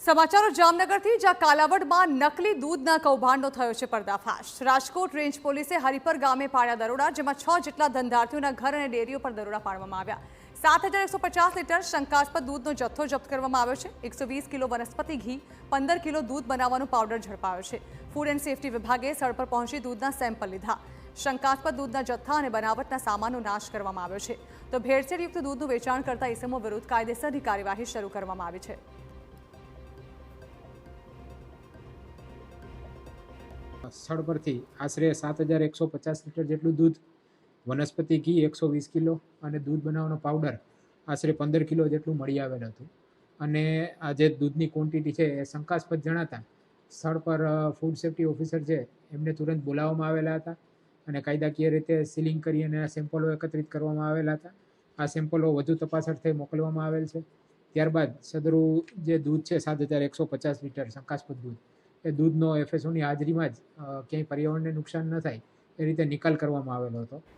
સમાચારો જામનગરથી જ્યાં કાલાવડમાં નકલી દૂધના કૌભાંડનો થયો છે પર્દાફાશ। રાજકોટ રેન્જ પોલીસે હરિપર ગામે પાડ્યા દરોડા, જેમાં 6 જેટલા ધંધાર્થીઓના ઘર અને ડેરીઓ પર દરોડા પાડવામાં આવ્યા। 7150 લીટર શંકાસ્પદ દૂધનો જથ્થો જપ્ત કરવામાં આવ્યો છે। 120 કિલો વનસ્પતિ ઘી, 15 કિલો દૂધ બનાવવાનો પાવડર ઝડપાયો છે। ફૂડ એન્ડ સેફટી વિભાગે સ્થળ પર પહોંચી દૂધના સેમ્પલ લીધા। શંકાસ્પદ દૂધના જથ્થા અને બનાવટના સામાનનો નાશ કરવામાં આવ્યો છે, તો ભેળસેળયુક્ત દૂધનું વેચાણ કરતા ઇસમો વિરુદ્ધ કાયદેસરની કાર્યવાહી શરૂ કરવામાં આવી છે। સ્થળ પરથી આશરે 7150 લીટર જેટલું દૂધ, વનસ્પતિ ઘી 120 કિલો અને દૂધ બનાવવાનો પાવડર આશરે 15 કિલો જેટલું મળી આવેલ હતું। અને આ જે દૂધની ક્વોન્ટિટી છે એ શંકાસ્પદ જણાતા સ્થળ પર ફૂડ સેફ્ટી ઓફિસર છે એમને તુરંત બોલાવવામાં આવેલા હતા અને કાયદાકીય રીતે સીલિંગ કરી અને સેમ્પલો એકત્રિત કરવામાં આવેલા હતા। આ સેમ્પલો વધુ તપાસ અર્થે મોકલવામાં આવેલ છે। ત્યારબાદ સદરુ જે દૂધ છે 7150 લીટર શંકાસ્પદ દૂધ, એ દૂધનો એફએસઓની હાજરીમાં જ ક્યાંય પર્યાવરણને નુકસાન ન થાય એ રીતે નિકાલ કરવામાં આવેલો હતો।